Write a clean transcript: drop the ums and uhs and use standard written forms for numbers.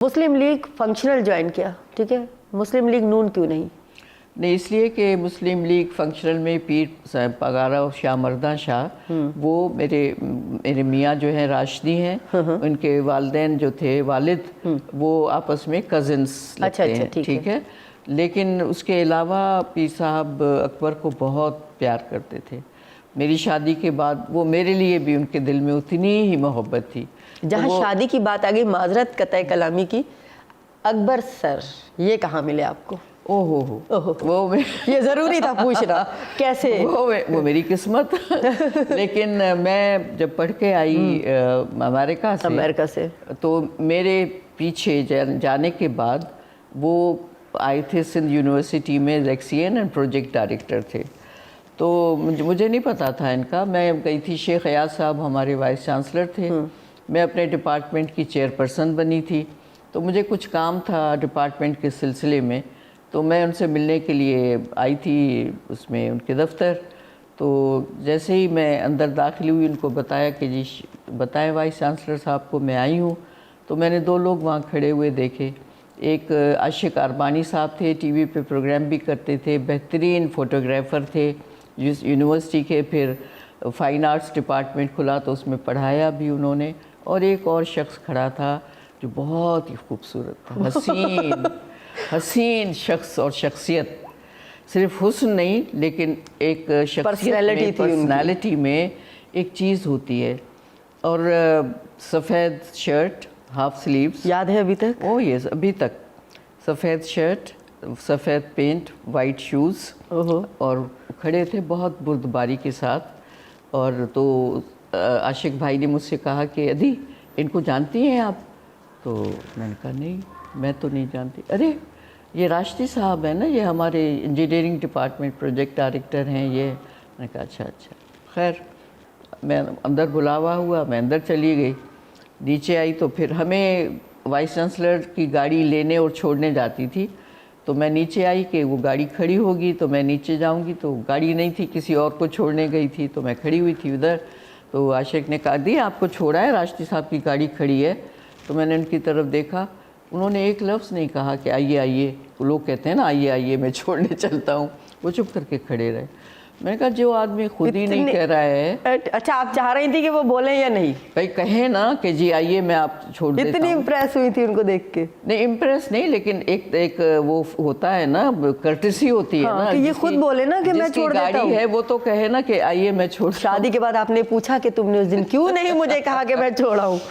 مسلم league functional join کیا، ٹھیک ہے، مسلم لیگ نون کیوں نہیں؟ نہیں، اس لیے کہ مسلم لیگ فنکشنل میں پیر صاحب پگارا شاہ مردان شاہ وہ میرے میاں جو ہیں راشدی ہیں، ان کے والدین جو تھے والد وہ آپس میں کزنس لگتے ہیں، ٹھیک ہے، لیکن اس کے علاوہ پیر صاحب اکبر کو بہت پیار کرتے تھے۔ میری شادی کے بعد وہ میرے لیے بھی ان کے دل میں اتنی ہی محبت تھی۔ جہاں شادی کی بات آ گئی، معذرت قطع کلامی کی، اکبر سر یہ کہاں ملے آپ کو؟ وہ یہ ضروری تھا پوچھنا، کیسے؟ وہ میری قسمت۔ لیکن میں جب پڑھ کے آئی امریکہ سے تو میرے پیچھے جانے کے بعد وہ آئے تھے سندھ یونیورسٹی میں لیکسین اینڈ پروجیکٹ ڈائریکٹر تھے، تو مجھے نہیں پتا تھا ان کا۔ میں گئی تھی، شیخ ایاز صاحب ہمارے وائس چانسلر تھے، میں اپنے ڈپارٹمنٹ کی چیئرپرسن بنی تھی، تو مجھے کچھ کام تھا ڈپارٹمنٹ کے سلسلے میں، تو میں ان سے ملنے کے لیے آئی تھی اس میں ان کے دفتر۔ تو جیسے ہی میں اندر داخل ہوئی، ان کو بتایا کہ جی بتائیں وائس چانسلر صاحب کو میں آئی ہوں، تو میں نے دو لوگ وہاں کھڑے ہوئے دیکھے۔ ایک عاشق اربانی صاحب تھے، ٹی وی پہ پروگرام بھی کرتے تھے، بہترین فوٹوگرافر تھے جس یونیورسٹی کے، پھر فائن آرٹس ڈپارٹمنٹ کھلا تو اس میں پڑھایا بھی انہوں نے، اور ایک اور شخص کھڑا تھا جو بہت ہی خوبصورت تھا، حسین شخص اور شخصیت، صرف حسن نہیں لیکن ایک شخصیت پرسنالٹی میں ایک چیز ہوتی ہے، اور سفید شرٹ ہاف سلیوز، یاد ہے ابھی تک؟ یس، ابھی تک سفید شرٹ، سفید پینٹ، وائٹ شوز، اور کھڑے تھے بہت بردباری کے ساتھ۔ اور تو عاشق بھائی نے مجھ سے کہا کہ ادی ان کو جانتی ہیں آپ؟ تو میں نے کہا نہیں، میں تو نہیں جانتی۔ ارے یہ راشدی صاحب ہیں نا، یہ ہمارے انجینئرنگ ڈپارٹمنٹ پروجیکٹ ڈائریکٹر ہیں یہ۔ میں نے کہا اچھا۔ خیر میں اندر بلاوا ہوا، میں اندر چلی گئی، نیچے آئی تو پھر ہمیں وائس چانسلر کی گاڑی لینے اور چھوڑنے جاتی تھی، تو میں نیچے آئی کہ وہ گاڑی کھڑی ہوگی تو میں نیچے جاؤں گی، تو گاڑی نہیں تھی، کسی اور کو چھوڑنے گئی تھی، تو میں کھڑی ہوئی تھی ادھر۔ تو عاشق نے کہا دی آپ کو چھوڑا ہے، راشدی صاحب کی گاڑی کھڑی ہے۔ تو میں نے ان کی طرف دیکھا، انہوں نے ایک لفظ نہیں کہا کہ آئیے آئیے، لوگ کہتے ہیں نا آئیے آئیے میں چھوڑنے چلتا ہوں، وہ چپ کر کے کھڑے رہے۔ میں نے کہا جو آدمی خود ہی نہیں کہہ رہا ہے۔ اچھا، آپ چاہ رہی تھی کہ وہ بولیں یا نہیں؟ بھائی کہیں نا کہ جی آئیے میں آپ چھوڑ دیتا ہوں۔ اتنی امپریس ہوئی تھی ان کو دیکھ کے؟ نہیں امپریس نہیں، لیکن ایک وہ ہوتا ہے نا، کرٹسی ہوتی ہے نا، کہ یہ خود بولے نا کہ میں چھوڑ دیتا ہوں۔ گاڑی ہے وہ تو کہے نا کہ آئیے میں چھوڑ۔ شادی کے بعد آپ نے پوچھا کہ تم نے اس دن کیوں نہیں مجھے کہا کہ میں چھوڑا ہوں؟